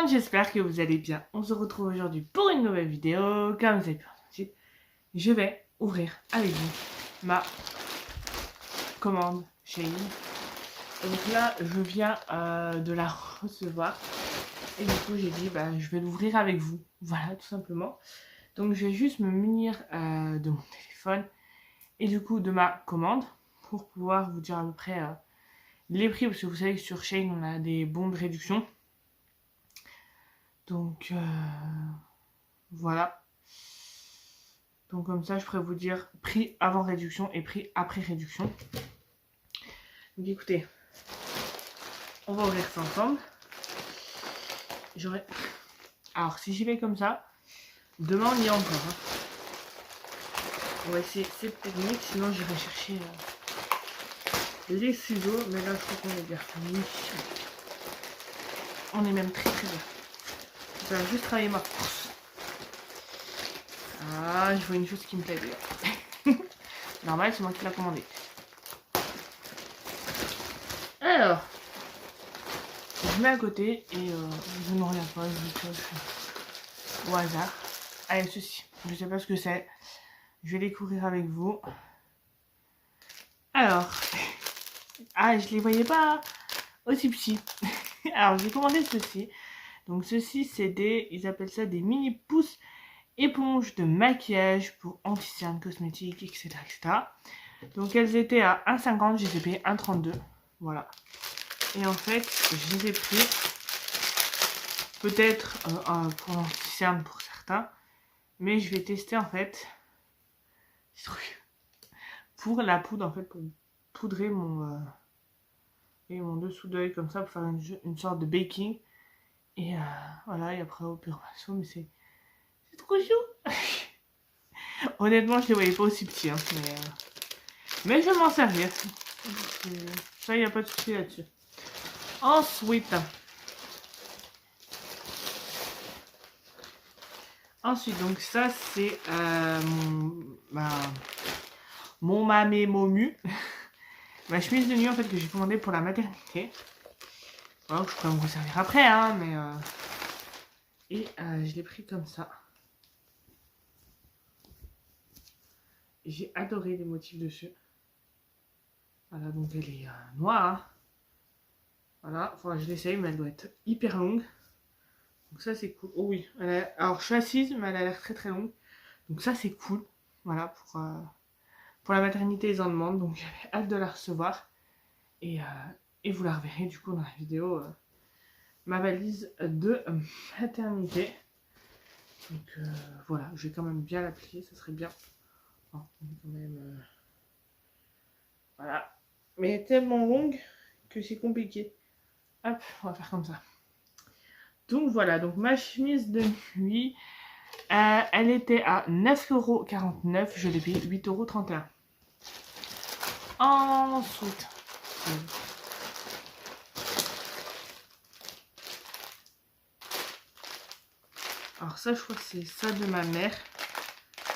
monde, j'espère que vous allez bien. On se retrouve aujourd'hui pour une nouvelle vidéo. Comme vous avez pu entendre, je vais ouvrir avec vous ma commande Shein. Donc là, je viens de la recevoir. Et du coup, j'ai dit, je vais l'ouvrir avec vous. Voilà, tout simplement. Donc, je vais juste me munir de mon téléphone et du coup de ma commande pour pouvoir vous dire à peu près les prix. Parce que vous savez que sur Shein, on a des bons de réduction. Donc, voilà. Donc comme ça, je pourrais vous dire prix avant réduction et prix après réduction. Donc écoutez, on va ouvrir ça ensemble. Alors si j'y vais comme ça, demain on y est encore. Hein. On va essayer cette technique, sinon j'irai chercher les ciseaux. Mais là, je crois qu'on est bien. On est même très très bien. Je vais juste travailler ma force. Ah, je vois une chose qui me plaît bien. Normal, c'est moi qui l'ai commandé. Alors, je mets à côté et je ne regarde pas, je coche au hasard. Allez, ceci, je sais pas ce que c'est. Je vais découvrir avec vous. Alors, je les voyais pas aussi petits. Alors, j'ai commandé ceci. Donc, ceci, c'est ils appellent ça des mini pousses éponges de maquillage pour anti-cerne, cosmétiques, etc., etc. Donc, elles étaient à 1,50, je les ai payées 1,32. Voilà. Et en fait, je les ai pris peut-être pour l'anti-cerne pour certains. Mais je vais tester en fait ce truc pour la poudre, en fait, pour poudrer mon dessous d'œil comme ça, pour faire une sorte de baking. Et voilà, et après au pur pinceau, mais c'est trop chou. Honnêtement, je les voyais pas aussi petits, hein, mais je vais m'en servir. Ça, il n'y a pas de souci là-dessus. Ensuite, donc ça, c'est mon mamé momu. Ma chemise de nuit, en fait, que j'ai commandée pour la maternité. Voilà, que je pourrais me resservir après, hein, mais... Et je l'ai pris comme ça. J'ai adoré les motifs dessus. Voilà, donc elle est noire. Voilà, faudra que je l'essaye, mais elle doit être hyper longue. Donc ça, c'est cool. Oh oui, alors je suis assise, mais elle a l'air très très longue. Donc ça, c'est cool. Voilà, pour la maternité, ils en demandent. Donc j'avais hâte de la recevoir. Et vous la reverrez du coup dans la vidéo. Ma valise de maternité. Donc voilà, je vais quand même bien l'appliquer, ça serait bien. Oh, quand même, voilà. Mais elle est tellement longue que c'est compliqué. Hop, on va faire comme ça. Donc voilà, donc ma chemise de nuit, elle était à 9,49 €, je l'ai payé 8,31 €. Ensuite, alors ça, je crois que c'est ça de ma mère.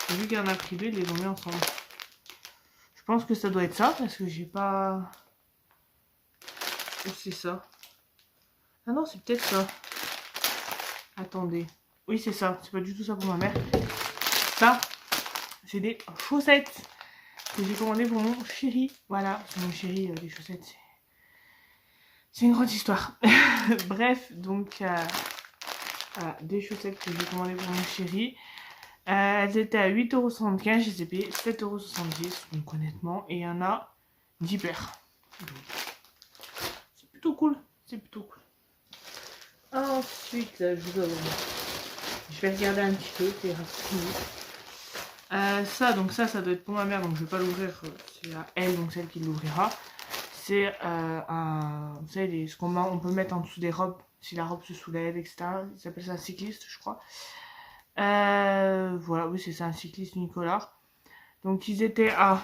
J'ai vu qu'il y en a pris deux, ils les ont mis ensemble. Je pense que ça doit être ça, parce que j'ai pas... Ou c'est ça. Ah non, c'est peut-être ça. Attendez. Oui, c'est ça. C'est pas du tout ça pour ma mère. Ça, c'est des chaussettes que j'ai commandées pour mon chéri. Voilà, c'est mon chéri, les chaussettes, c'est une grande histoire. Bref, donc, voilà, des chaussettes que j'ai commandées pour mon chéri. Elles étaient à 8,75 €, je les ai payées 7,70 €. Donc honnêtement, et il y en a 10 paires. C'est plutôt cool. C'est plutôt cool. Ensuite, je vais regarder un petit peu, c'est rapide. Ça doit être pour ma mère, donc je vais pas l'ouvrir. C'est à elle, donc celle qui l'ouvrira. C'est vous savez, ce on peut mettre en dessous des robes, si la robe se soulève, etc. Ils appellent ça un cycliste, je crois. Voilà, oui, c'est ça, un cycliste unicolore. Donc ils étaient à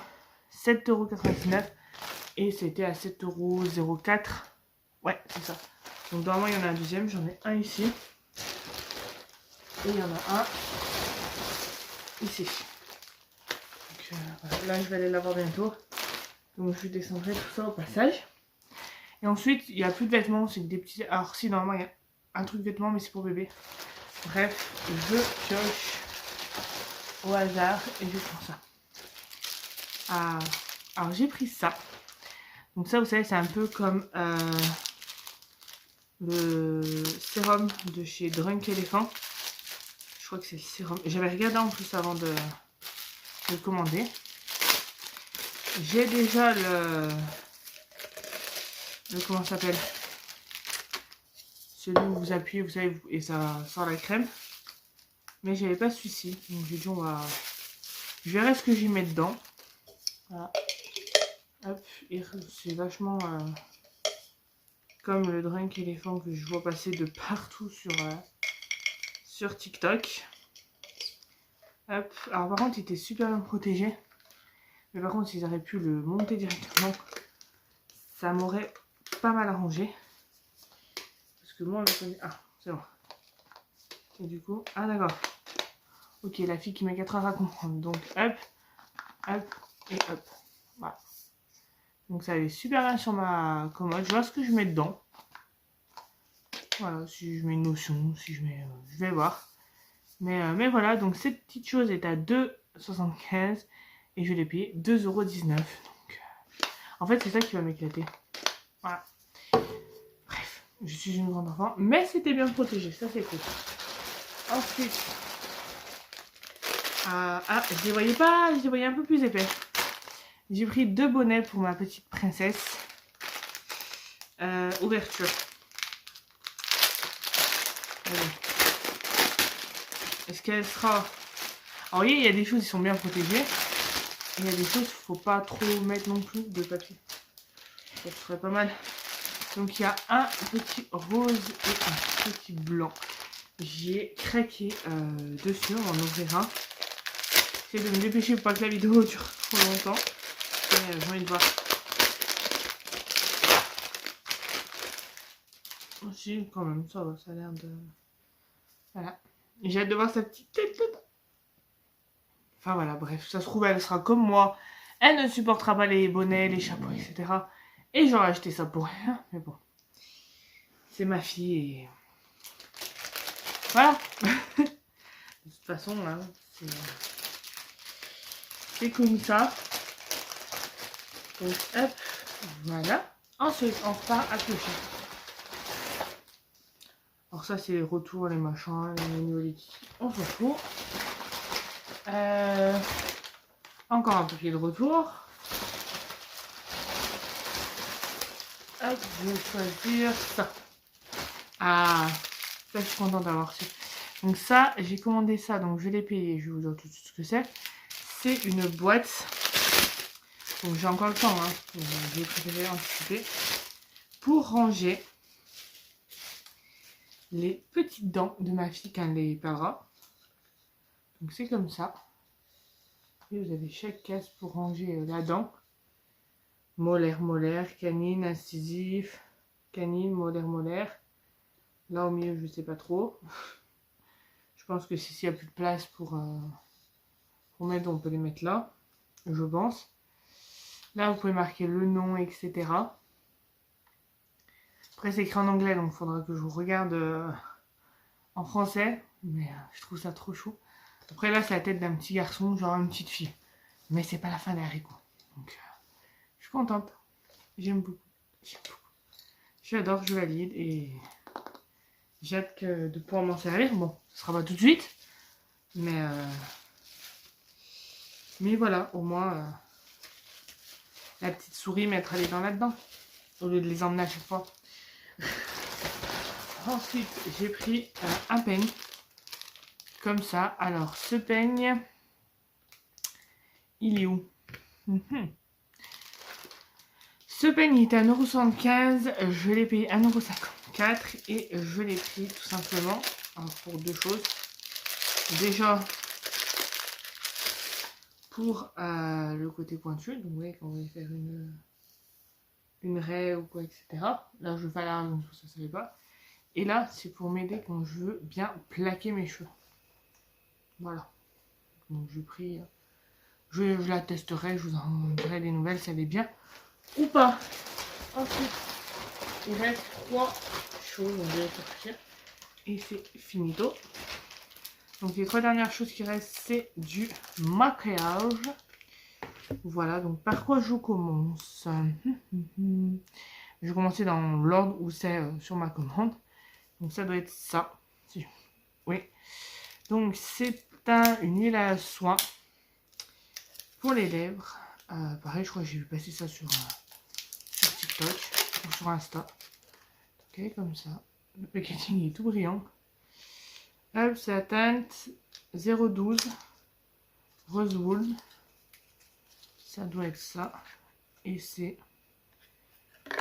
7,99 € et c'était à 7,04 €. Ouais, c'est ça. Donc normalement il y en a un deuxième, j'en ai un ici. Et il y en a un ici. Donc voilà. Là je vais aller l'avoir bientôt. Donc je descendrai tout ça au passage. Et ensuite il n'y a plus de vêtements, c'est que des petits... Alors si normalement il y a un truc vêtement, mais c'est pour bébé. Bref, je pioche au hasard et je prends ça. Alors j'ai pris ça. Donc ça, vous savez, c'est un peu comme le sérum de chez Drunk Elephant. Je crois que c'est le sérum. J'avais regardé en plus avant de le commander. J'ai déjà le comment ça s'appelle, celui où vous appuyez, vous savez, et ça sort la crème. Mais j'avais pas celui-ci. Donc j'ai dit je verrai ce que j'y mets dedans. Voilà. Hop, c'est vachement comme le Drunk Elephant que je vois passer de partout sur TikTok. Hop, alors par contre il était super bien protégé. Mais par contre s'ils auraient pu le monter directement, ça m'aurait pas mal arrangé. Parce que moi je connais... Ah, c'est bon. Et du coup, ah d'accord. Ok, la fille qui met 4 heures à comprendre. Donc hop, hop et hop. Voilà. Donc ça allait super bien sur ma commode. Je vois ce que je mets dedans. Voilà, si je mets une notion, si je mets... je vais voir. Mais voilà, donc cette petite chose est à 2,75 et je l'ai payé 2,19 €. Donc, en fait, c'est ça qui va m'éclater. Voilà. Bref, je suis une grande enfant, mais c'était bien protégé, ça c'est cool. Ensuite, je les voyais pas, je les voyais un peu plus épais. J'ai pris 2 bonnets pour ma petite princesse. Ouverture. Allez. Est-ce qu'elle sera... Alors, vous voyez, il y a des choses qui sont bien protégées. Et il y a des choses qu'il ne faut pas trop mettre non plus de papier. Ça serait pas mal. Donc, il y a un petit rose et un petit blanc. J'ai craqué dessus, on en ouvrira un. J'essaie de me dépêcher pour pas que la vidéo dure trop longtemps. Mais j'ai envie de voir. Aussi, quand même, ça va, ça a l'air de... Voilà. J'ai hâte de voir sa petite tête dedans. Enfin voilà, bref, ça se trouve, elle sera comme moi. Elle ne supportera pas les bonnets, les chapeaux, etc. Et j'aurais acheté ça pour rien, mais bon. C'est ma fille et... Voilà. De toute façon, hein, c'est comme ça. Donc, hop, voilà. Ensuite, on repart à clocher. Alors ça, c'est les retours, les machins, les menus, on s'en fout. Encore un papier de retour. Hop, je vais choisir ça. Ah, ça je suis contente d'avoir reçu. Donc ça, j'ai commandé ça, donc je l'ai payé. Je vais vous dire tout de suite ce que c'est. C'est une boîte. Donc j'ai encore le temps, hein. J'ai préféré anticiper. Pour ranger les petites dents de ma fille quand elle les perdra. Donc c'est comme ça. Et vous avez chaque case pour ranger la dent. Molaire, molaire, canine, incisif, canine, molaire, molaire. Là au milieu, je sais pas trop. Je pense que s'il n'y a plus de place pour mettre, on peut les mettre là. Je pense. Là, vous pouvez marquer le nom, etc. Après, c'est écrit en anglais, donc il faudra que je vous regarde en français. Mais je trouve ça trop chou. Après, là, c'est la tête d'un petit garçon, genre une petite fille. Mais c'est pas la fin des haricots. Donc, je suis contente. J'aime beaucoup. J'adore, je valide et j'ai hâte de pouvoir m'en servir. Bon, ce sera pas tout de suite. Mais voilà, au moins, la petite souris mettra les dents là-dedans. Au lieu de les emmener à chaque fois. Ensuite, j'ai pris un peigne. Comme ça. Alors, ce peigne, il est où? Ce peigne est à 1,75 €. Je l'ai payé 1,54 € et je l'ai pris tout simplement pour 2 choses. Déjà, pour le côté pointu. Donc, vous voyez, quand vous voulez faire une raie ou quoi, etc. Là, je vais faire la raison, ça ne savait pas. Et là, c'est pour m'aider quand je veux bien plaquer mes cheveux. Voilà. Donc, j'ai pris... Je la testerai, je vous en dirai des nouvelles si elle est bien ou pas. Ensuite, il reste 3 choses, on va sortir. Et c'est finito. Donc les 3 dernières choses qui restent, c'est du maquillage. Voilà, donc par quoi je commence? Je vais commencer dans l'ordre où c'est sur ma commande. Donc ça doit être ça. Oui. Donc c'est une huile à soin pour les lèvres. Pareil, je crois que j'ai vu passer ça sur TikTok ou sur Insta. Ok, comme ça. Le packaging est tout brillant. Hop, c'est la teinte 012 Rosewood. Ça doit être ça. Et c'est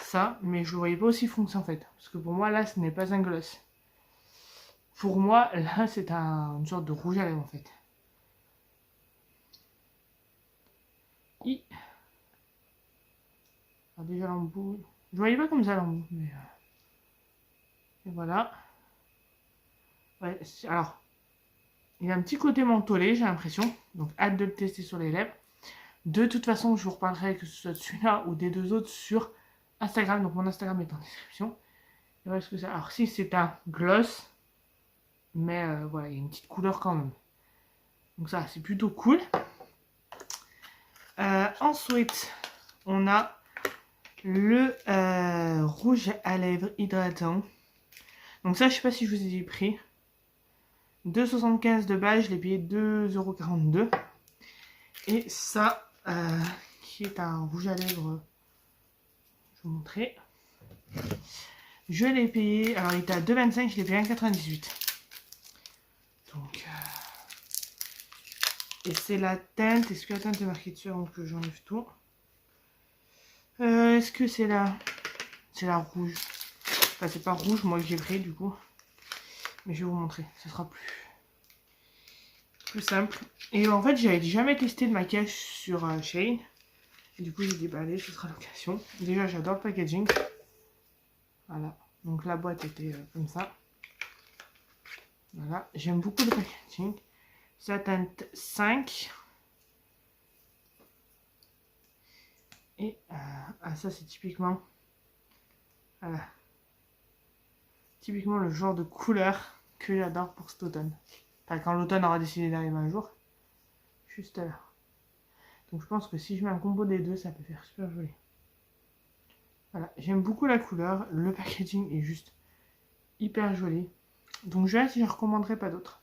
ça. Mais je ne voyais pas aussi foncé en fait. Parce que pour moi, là, ce n'est pas un gloss. Pour moi, là, c'est une sorte de rouge à lèvres en fait. Alors déjà l'embout. Je voyais pas comme ça l'embout. Mais et voilà. Ouais, alors, il y a un petit côté mentholé, j'ai l'impression. Donc, hâte de le tester sur les lèvres. De toute façon, je vous reparlerai que ce soit de celui-là ou des 2 autres sur Instagram. Donc, mon Instagram est en description. Et voilà ce que c'est. Alors, si c'est un gloss, mais voilà, il y a une petite couleur quand même. Donc, ça, c'est plutôt cool. Ensuite, on a le rouge à lèvres hydratant. Donc, ça, je sais pas si je vous ai pris. 2,75 de base, je l'ai payé 2,42 €. Et ça, qui est un rouge à lèvres, je vais vous montrer. Je l'ai payé, alors il était à 2,25, je l'ai payé 1,98 €. Donc, et c'est la teinte, est-ce que la teinte est marquée dessus avant que j'enlève tout? Est-ce que c'est la rouge? Enfin, c'est pas rouge, moi que j'ai pris du coup. Mais je vais vous montrer, ce sera plus simple. Et en fait, j'avais jamais testé de maquillage sur Shein. Et du coup, j'ai dit, bah allez, ce sera l'occasion. Déjà, j'adore le packaging. Voilà. Donc la boîte était comme ça. Voilà. J'aime beaucoup le packaging. Ça teinte 5. Et ça, c'est typiquement... Voilà. Typiquement le genre de couleur que j'adore pour cet automne. Enfin, quand l'automne aura décidé d'arriver un jour. Juste là. Donc je pense que si je mets un combo des deux, ça peut faire super joli. Voilà, j'aime beaucoup la couleur. Le packaging est juste hyper joli. Donc je verrai si je recommanderai pas d'autres.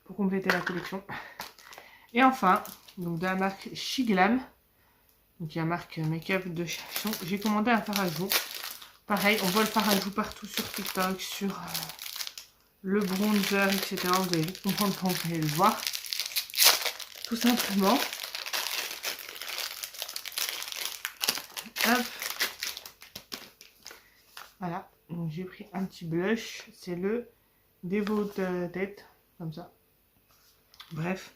Pour compléter la collection. Et enfin, donc de la marque Shiglam. Donc il y a marque make-up de chez Action. J'ai commandé un fard à joues. Pareil, on voit le fard à joues partout sur TikTok, sur le bronzer, etc. Vous allez vite comprendre quand vous allez le voir. Tout simplement. Hop. Voilà. Donc j'ai pris un petit blush. C'est le Devoted Tête. Comme ça. Bref.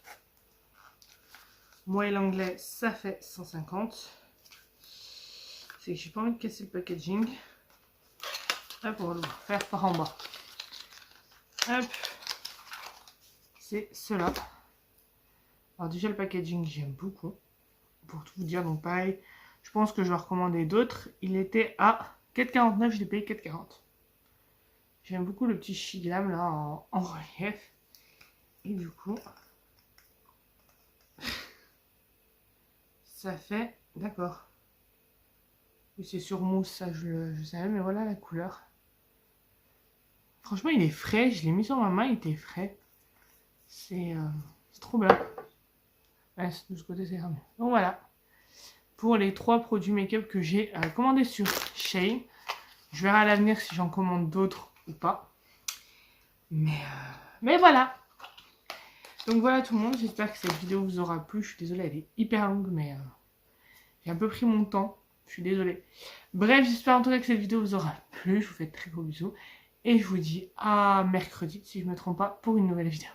Moi et l'anglais, ça fait 150. C'est que j'ai pas envie de casser le packaging. Hop, on va le faire par en bas. Hop. C'est cela. Alors déjà le packaging, j'aime beaucoup. Pour tout vous dire, donc pareil. Je pense que je vais recommander d'autres. Il était à 4,49, je l'ai payé 4,40. J'aime beaucoup le petit Shiglam là en relief. Et du coup... ça fait... D'accord. C'est sur mousse, ça je savais, mais voilà la couleur. Franchement, il est frais. Je l'ai mis sur ma main, il était frais. C'est trop bien. Ouais, de ce côté, c'est fermé. Donc voilà. Pour les 3 produits make-up que j'ai commandés sur Shein. Je verrai à l'avenir si j'en commande d'autres ou pas. Mais voilà. Donc voilà tout le monde. J'espère que cette vidéo vous aura plu. Je suis désolée, elle est hyper longue, mais j'ai un peu pris mon temps. Je suis désolée. Bref, j'espère en tout cas que cette vidéo vous aura plu. Je vous fais de très gros bisous. Et je vous dis à mercredi, si je ne me trompe pas, pour une nouvelle vidéo.